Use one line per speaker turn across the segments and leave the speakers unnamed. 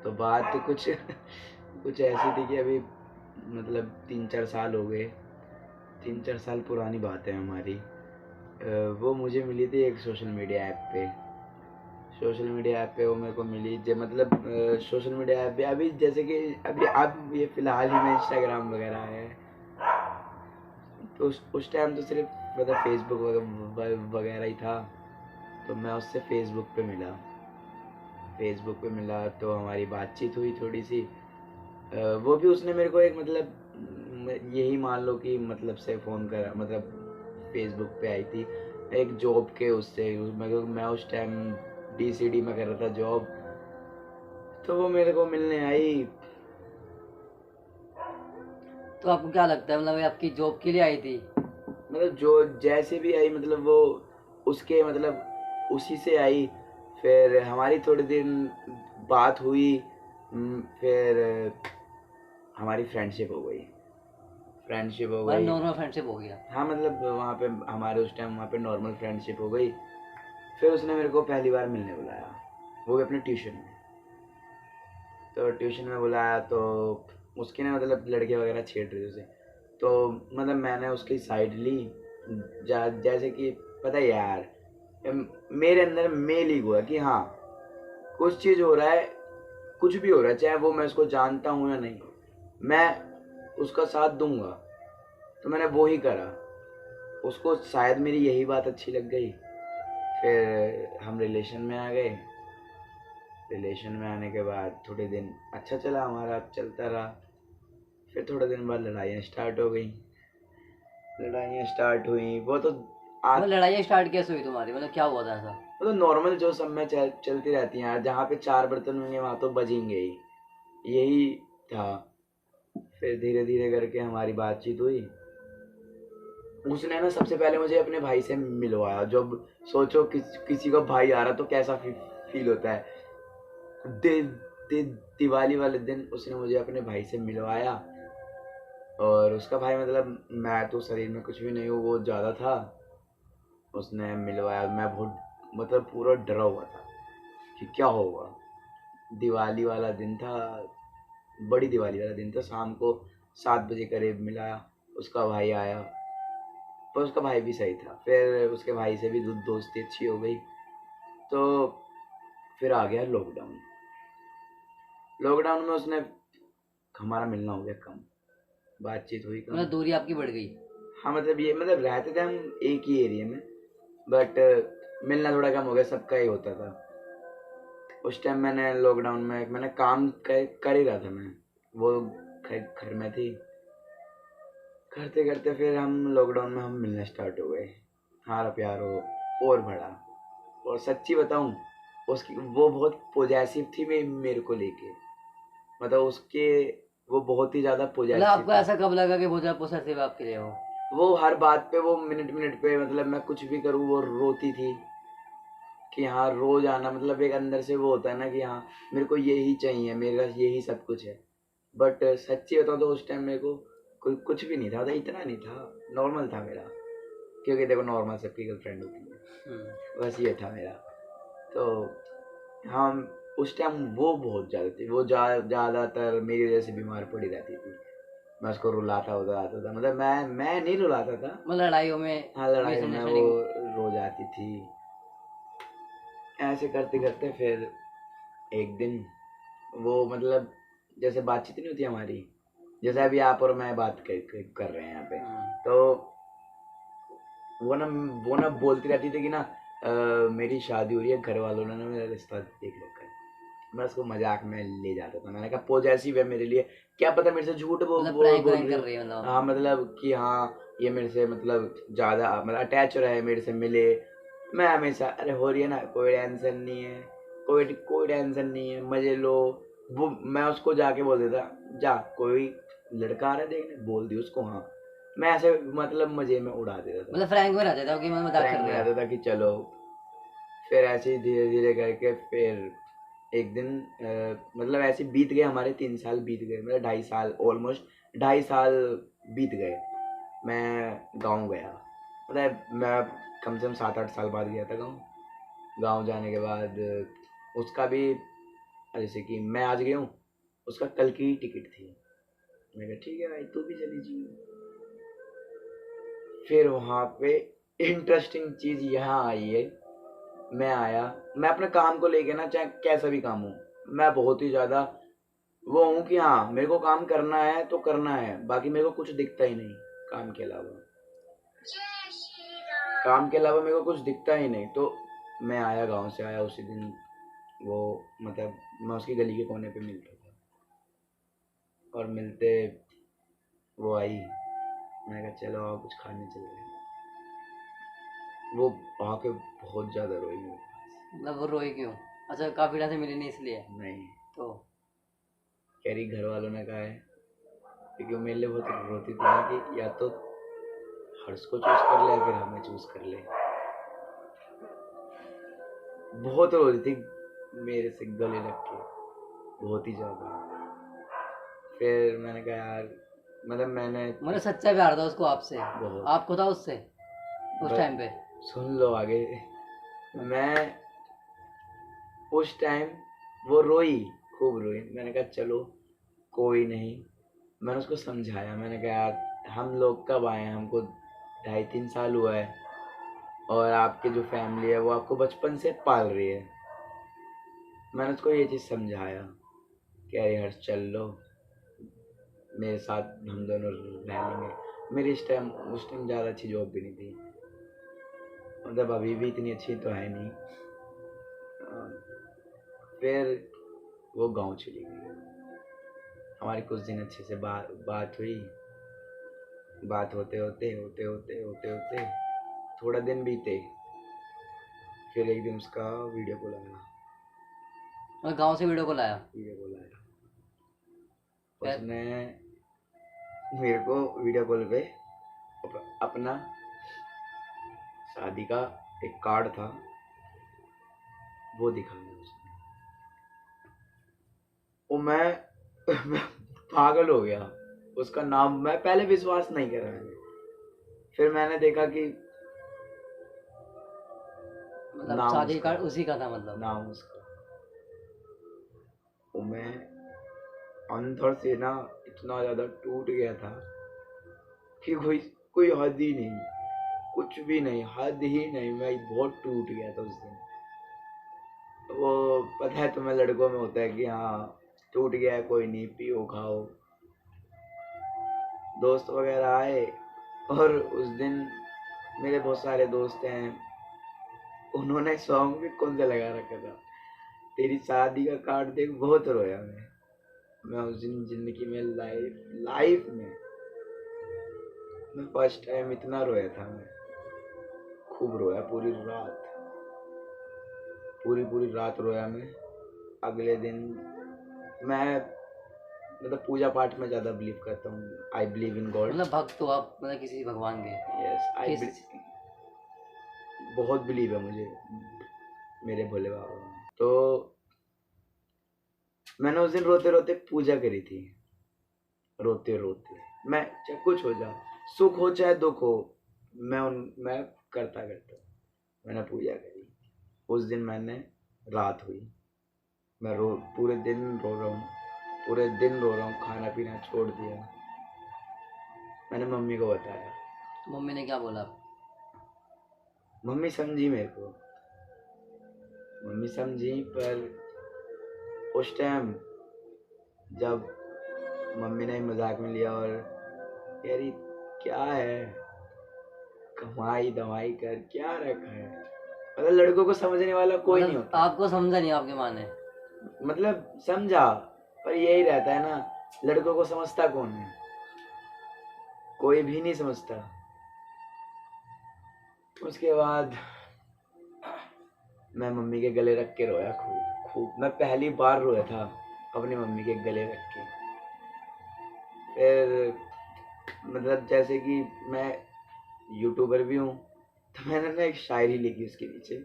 तो बात तो कुछ कुछ ऐसी थी कि अभी मतलब 3-4 साल हो गए, 3-4 साल पुरानी बात है हमारी। वो मुझे मिली थी एक सोशल मीडिया ऐप पे। सोशल मीडिया ऐप पे वो मेरे को मिली जो मतलब सोशल मीडिया ऐप पे अभी जैसे कि अभी अब ये फ़िलहाल ही में इंस्टाग्राम वगैरह है। तो उस टाइम तो सिर्फ मतलब फेसबुक वगैरह ही था। तो मैं उससे फेसबुक पे मिला तो हमारी बातचीत हुई थोड़ी सी। वो भी उसने मेरे को एक मतलब यही मान लो कि मतलब से फ़ोन करा, मतलब फेसबुक पे आई थी एक जॉब के उससे। मैं उस टाइम DCD में कर रहा था जॉब। तो वो मेरे को मिलने आई।
तो आपको क्या लगता है, मतलब ये आपकी जॉब के लिए आई थी?
मतलब जो जैसे भी आई मतलब वो उसके मतलब उसी से आई। फिर हमारी थोड़ी दिन बात हुई। फिर हमारी फ्रेंडशिप हो
मतलब
गई।
नॉर्मल फ्रेंडशिप हो गया?
हाँ मतलब वहाँ पे हमारे उस टाइम वहाँ पे नॉर्मल फ्रेंडशिप हो गई। फिर उसने मेरे को पहली बार मिलने बुलाया, वो भी अपने ट्यूशन में। तो ट्यूशन में बुलाया तो उसके ना मतलब लड़के वगैरह छेड़ रहे थे उसे। तो मतलब मैंने उसकी साइड ली। जैसे कि पता है यार, मेरे अंदर मेल ही हुआ कि हाँ कुछ चीज़ हो रहा है, कुछ भी हो रहा है, चाहे वो मैं उसको जानता हूँ या नहीं, मैं उसका साथ दूंगा। तो मैंने वो ही करा। उसको शायद मेरी यही बात अच्छी लग गई। फिर हम रिलेशन में आ गए। रिलेशन में आने के बाद थोड़े दिन अच्छा चला हमारा, चलता रहा। फिर थोड़े दिन बाद लड़ाइयाँ स्टार्ट हो गई। लड़ाइयाँ स्टार्ट हुई वो तो आज
मतलब लड़ाई स्टार्ट कैसे हुई तुम्हारी, मतलब क्या हुआ था ऐसा?
वो तो नॉर्मल जो सब में चलती रहती हैं यार, जहाँ पे 4 बर्तन होंगे वहाँ तो बजेंगे ही, यही था। फिर धीरे धीरे करके हमारी बातचीत हुई। उसने ना सबसे पहले मुझे अपने भाई से मिलवाया। जब सोचो किसी को भाई आ रहा तो कैसा फील होता है। दि, दि, दिवाली वाले दिन उसने मुझे अपने भाई से मिलवाया। और उसका भाई मतलब मैं तो शरीर में कुछ भी नहीं हूँ, वो ज़्यादा था। उसने मिलवाया। मैं बहुत मतलब पूरा डरा हुआ था कि क्या होगा। दिवाली वाला दिन था, बड़ी दिवाली वाला दिन था। शाम को 7 बजे करीब मिला। उसका भाई आया, पर उसका भाई भी सही था। फिर उसके भाई से भी दोस्ती अच्छी हो गई। तो फिर आ गया लॉकडाउन। लॉकडाउन में उसने हमारा मिलना हो गया कम, बातचीत हुई कम।
मतलब दूरी आपकी बढ़ गई?
हाँ मतलब ये मतलब रहते थे हम एक ही एरिया में, बट मिलना थोड़ा कम हो गया, सबका ही होता था। उस टाइम मैंने लॉकडाउन में मैंने काम कर ही रहा था मैं। वो घर में थी। करते करते फिर हम लॉकडाउन में हम मिलना स्टार्ट हो गए। हमारा प्यार हो और बढ़ा। और सच्ची बताऊं, उसकी वो बहुत पॉजेसिव थी मेरे को लेके। मतलब उसके वो बहुत ही ज़्यादा
मतलब
पॉजेसिव
आपको
थी।
ऐसा कब लगा कि बहुत ज्यादा पोसेसिव आपके लिए हो?
वो हर बात पे वो मिनट मिनट पे मतलब मैं कुछ भी करूँ वो रोती थी कि हाँ रोज आना। मतलब एक अंदर से वो होता है ना कि हाँ मेरे को यही चाहिए, मेरे पास यही सब कुछ है। बट सच्ची बताऊँ तो उस टाइम मेरे को कोई कुछ भी नहीं था, मतलब इतना नहीं था, नॉर्मल था मेरा। क्योंकि देखो नॉर्मल सबकी गर्लफ्रेंड होती है, बस ये था मेरा। तो हम उस टाइम वो बहुत ज़्यादा थी। वो ज़्यादातर मेरी वजह से बीमार पड़ी रहती थी। मैं उसको रुलाता उलाता था, मतलब मैं नहीं रुलाता था।
मतलब लड़ाइयों में
हाँ लड़ाई में वो
मिसअंडरस्टैंडिंग?
रो जाती थी। ऐसे करते करते फिर एक दिन वो मतलब जैसे बातचीत नहीं होती हमारी, जैसे अभी आप और मैं बात कर रहे हैं यहाँ पे। तो वो ना बोलती रहती थी कि ना मेरी शादी हो रही है, घर वालों ने ना मेरा रिश्ता देख रखा है। मैं उसको मजाक में ले जाता था। मैंने कहा पॉजेसिव है मेरे लिए, क्या पता मेरे से झूठ
मतलब
वो
प्रैंक
बोल
वैंक
रही
कर
हो।
रही है मतलब
हाँ
आपको?
मतलब कि हाँ ये मेरे से मतलब ज़्यादा मतलब अटैच रहे, मेरे से मिले। मैं हमेशा अरे हो रही है ना, कोई टेंशन नहीं है, कोई कोई टेंशन नहीं है, मजे लो। वो मैं उसको जाके बोल देता, जा कोई लड़का आ रहा है देखने, बोल दी उसको हाँ। मैं ऐसे मतलब मजे में उड़ा देता था।
मतलब फ्रैंक में रहते थे कि मैं मजाक कर
प्रैंक में
रहे हैं?
रहता था कि चलो। फिर ऐसे ही धीरे धीरे करके फिर एक दिन मतलब ऐसे बीत गए हमारे 3 साल बीत गए, मतलब 2.5 साल, ऑलमोस्ट 2.5 साल बीत गए। मैं गांव गया, मतलब मैं कम से कम 7-8 साल बाद गया था गांव। गांव जाने के बाद उसका भी जैसे कि मैं आज गया हूँ, उसका कल की टिकट थी। मैं कहा ठीक है भाई तू भी चली जाइए। फिर वहाँ पे इंटरेस्टिंग चीज यहाँ आई है। मैं आया, मैं अपने काम को लेके ना चाहे कैसा भी काम हो, मैं बहुत ही ज्यादा वो हूँ कि हाँ मेरे को काम करना है तो करना है, बाकी मेरे को कुछ दिखता ही नहीं काम के अलावा। काम के अलावा मेरे को कुछ दिखता ही नहीं। तो मैं आया, गांव से आया उसी दिन, वो मतलब मैं उसकी गली के कोने पे मिलता था, और मिलते वो आई। मैंने कहा चलो आओ कुछ खाने चल रहे हैं। वो आके बहुत ज्यादा रोई मेरे पास।
मतलब वो रोई क्यों? अच्छा, काफी टाइम से मिली नहीं इसलिए?
नहीं,
तो
कह रही घर वालों ने कहा है, क्योंकि वो मेरे लिए बहुत रोती थी ना कि या तो हर्ष को चूज कर ले या फिर हमें चूज कर ले। बहुत रो रही थी मेरे से गले लग के, बहुत ही ज्यादा। फिर मैंने कहा यार, मतलब मैंने
मतलब सच्चा प्यार था उसको आपसे?
बहुत।
आपको था उससे उस टाइम पे?
सुन लो आगे। मैं उस टाइम, वो रोई, खूब रोई। मैंने कहा चलो कोई नहीं। मैंने उसको समझाया, मैंने कहा यार हम लोग कब आए हैं, हमको 2.5-3 साल हुआ है, और आपकी जो फैमिली है वो आपको बचपन से पाल रही है। मैंने उसको ये चीज़ समझाया कि अरे हर्ष चल लो मेरे साथ, हम दोनों रह लेंगे। मेरी उस टाइम ज़्यादा अच्छी जॉब भी नहीं थी, मतलब अभी भी इतनी अच्छी तो है नहीं। फिर वो गांव चली गई। हमारी कुछ दिन अच्छे से बात हुई। बात होते थोड़ा दिन बीते। फिर एक दिन उसका वीडियो कॉल आया।
और गांव से वीडियो कॉल आया?
वीडियो कॉल आया।
फिर?
उसने मेरे को वीडियो कॉल पे अपना शादी का एक कार्ड था वो दिखाया उसने। वो मैं पागल हो गया। उसका नाम, मैं पहले विश्वास नहीं कर रहा। फिर मैंने देखा कि
मतलब
नाम
शादी
उसका,
कार्ड उसी का था मतलब?
नाम उसका। वो मैं अंदर से ना इतना ज्यादा टूट गया था कि कोई कोई हद ही नहीं, कुछ भी नहीं, हद ही नहीं। मैं बहुत टूट गया था उस दिन। वो पता है तुम्हें लड़कों में होता है कि हाँ टूट गया है, कोई नहीं, पियो खाओ। दोस्त वगैरह आए, और उस दिन मेरे बहुत सारे दोस्त हैं, उन्होंने सॉन्ग भी कौन सा लगा रखा था, तेरी शादी का कार्ड देख। बहुत रोया मैं उस दिन जिंदगी में, लाइफ में मैं फर्स्ट टाइम इतना रोया था। मैं खूब रोया, पूरी रात रोया मैं। अगले दिन मैं मतलब पूजा पाठ में ज्यादा बिलीव करता हूँ। I believe in God.
मतलब भक्त हो आप, मतलब किसी भगवान के?
यस,
किस?
बहुत बिलीव है मुझे मेरे भोले बाबा में। तो मैंने उस दिन रोते रोते पूजा करी थी। रोते रोते मैं, चाहे कुछ हो जाए, सुख हो चाहे दुख हो, मैं करता मैंने पूजा करी। उस दिन मैंने, रात हुई, मैं पूरे दिन रो रहा हूँ, खाना पीना छोड़ दिया। मैंने मम्मी को बताया।
मम्मी ने क्या बोला?
मम्मी समझी मेरे को, मम्मी समझी। पर उस टाइम जब मम्मी ने मजाक में लिया और कह रही क्या है, कमाई दवाई कर, क्या रखा है। मतलब लड़कों को समझने वाला कोई नहीं होता।
आपको समझा नहीं आपकी माँ ने?
मतलब समझा, पर यही रहता है ना, लड़कों को समझता कौन है, कोई भी नहीं समझता। उसके बाद मैं मम्मी के गले रख के रोया खूब। मैं पहली बार रोया था अपनी मम्मी के गले रख के। फिर मतलब जैसे कि मैं यूट्यूबर भी हूँ, तो मैंने ना एक शायरी लिखी उसके नीचे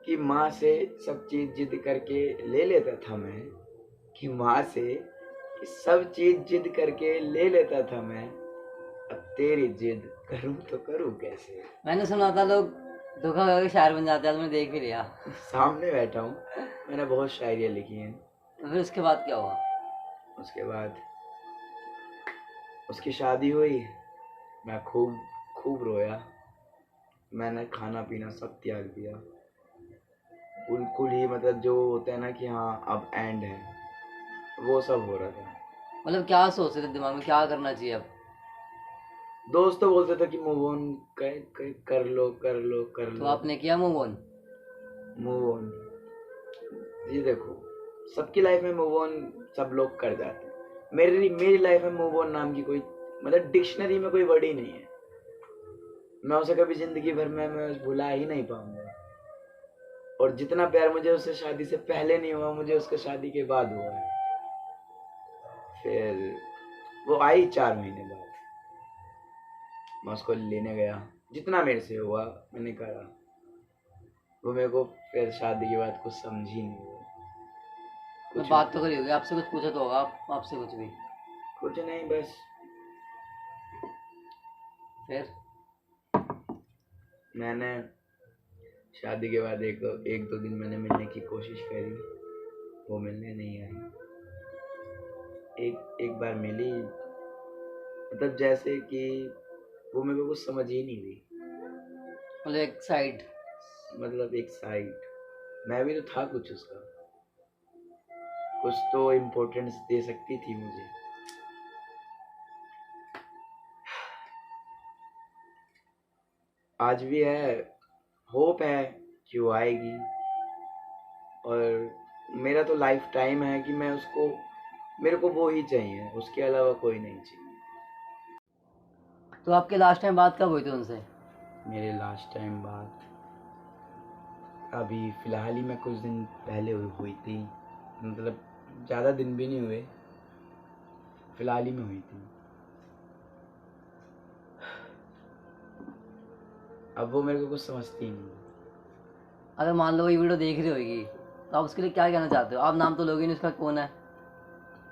कि माँ से सब चीज जिद करके ले लेता था मैं, कि माँ से सब चीज जिद करके ले लेता था मैं, अब तेरी जिद करूँ तो करूँ कैसे।
मैंने सुना था लोग धोखा करके शायर बन जाते हैं, मैंने देख भी लिया।
सामने बैठा हूँ, मैंने बहुत शायरियाँ लिखी हैं।
तो फिर उसके बाद क्या हुआ?
उसके बाद उसकी शादी हुई, मैं खूब खूब रोया। मैंने खाना पीना सब त्याग दिया, बिल्कुल ही मतलब जो होता है ना कि हाँ अब एंड है, वो सब हो रहा था।
मतलब क्या सोच रहे थे दिमाग में, क्या करना चाहिए अब?
दोस्त तो बोलते थे कि मूव ऑन कर लो कर लो कर
तो
लो।
आपने किया मूव ऑन?
मूव ऑन, ये देखो, सबकी लाइफ में मूव ऑन सब लोग कर जाते हैं। मेरी लाइफ में मूव ऑन नाम की कोई मतलब डिक्शनरी में कोई वर्ड ही नहीं है। मैं उसे कभी जिंदगी भर में मैं भुला ही नहीं पाऊंगा। और जितना प्यार मुझे उससे शादी से पहले नहीं हुआ, मुझे उसके शादी के बाद हुआ है। फिर वो आई 4 महीने बाद, मैं उसको लेने गया, जितना मेरे से हुआ मैंने करा। वो मेरे को फिर शादी के बाद कुछ समझ ही नहीं हुआ।
तो
कुछ
बात तो करी होगी, आपसे कुछ पूछा तो होगा आपसे कुछ भी?
कुछ नहीं, बस
फिर
मैंने शादी के बाद एक दो दिन मैंने मिलने की कोशिश करी, वो मिलने नहीं आई। एक बार मिली, मतलब जैसे कि वो मेरे को कुछ समझ ही नहीं रही।
मतलब एक साइड।
मतलब एक साइड, मैं भी तो था कुछ उसका, कुछ तो इम्पोर्टेंस दे सकती थी मुझे। आज भी है, होप है कि वो आएगी। और मेरा तो लाइफ टाइम है कि मैं उसको, मेरे को वो ही चाहिए, उसके अलावा कोई नहीं चाहिए।
तो आपके लास्ट टाइम बात कब हुई थी उनसे?
मेरे लास्ट टाइम बात अभी फ़िलहाल ही में कुछ दिन पहले हुई थी, मतलब ज़्यादा दिन भी नहीं हुए, फ़िलहाल ही में हुई थी। अब वो मेरे को कुछ समझती नहीं।
अगर मान लो ये वीडियो देख रही होगी तो आप उसके लिए क्या कहना चाहते हो? आप नाम तो लोगे नहीं उसका, कौन है?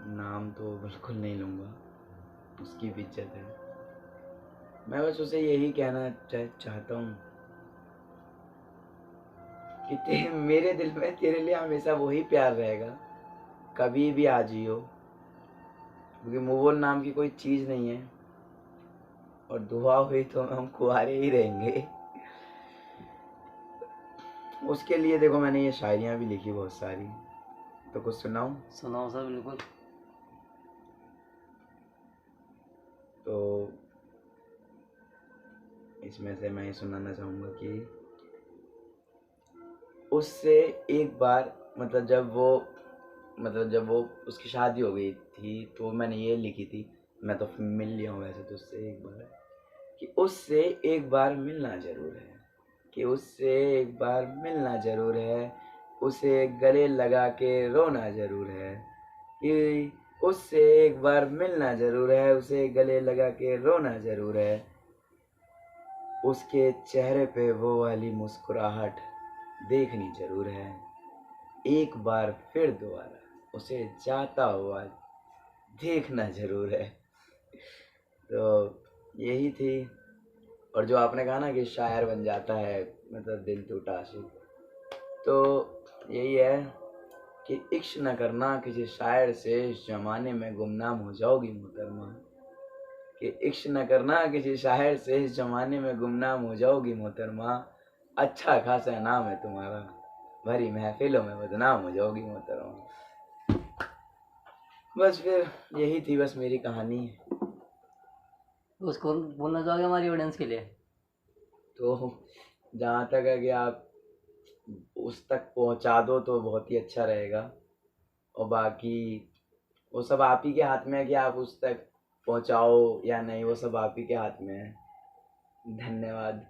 नाम तो बिल्कुल नहीं लूँगा, उसकी भी इज्जत है। मैं बस उसे यही कहना चाहता हूँ कि मेरे दिल में तेरे लिए हमेशा वही प्यार रहेगा, कभी भी आ जियो, क्योंकि मूव ऑन नाम की कोई चीज़ नहीं है। और दुआ हुई तो हम कुंवारे ही रहेंगे। उसके लिए देखो मैंने ये शायरियाँ भी लिखी बहुत सारी, तो कुछ सुनाऊँ?
सुनाओ सर, बिल्कुल।
तो इसमें से मैं ये सुनाना चाहूँगा कि उससे एक बार, मतलब जब वो उसकी शादी हो गई थी तो मैंने ये लिखी थी, मैं तो मिल लिया हूँ वैसे तो उससे एक बार, कि उससे एक बार मिलना ज़रूर है, कि उससे एक बार मिलना ज़रूर है, उसे गले लगा के रोना ज़रूर है, कि उससे एक बार मिलना ज़रूर है, उसे गले लगा के रोना ज़रूर है, उसके चेहरे पे वो वाली मुस्कुराहट देखनी ज़रूर है, एक बार फिर दोबारा उसे जाता हुआ देखना ज़रूर है। तो यही थी। और जो आपने कहा ना कि शायर बन जाता है, मतलब दिल टूटा आशिक, तो यही है कि इश्क न करना किसी शायर से, इस ज़माने में गुमनाम हो जाओगी मोहतरमा। कि इश्क न करना किसी शायर से, इस ज़माने में गुमनाम हो जाओगी मोहतरमा। अच्छा खासा नाम है तुम्हारा, भरी महफिलों में बदनाम हो जाओगी मोहतरमा। बस फिर यही थी बस मेरी कहानी।
तो उसको बोलना चाहोगे हमारी ऑडियंस के लिए?
तो जहाँ तक है कि आप उस तक पहुँचा दो तो बहुत ही अच्छा रहेगा, और बाकी वो सब आप ही के हाथ में है कि आप उस तक पहुँचाओ या नहीं, वो सब आप ही के हाथ में है। धन्यवाद।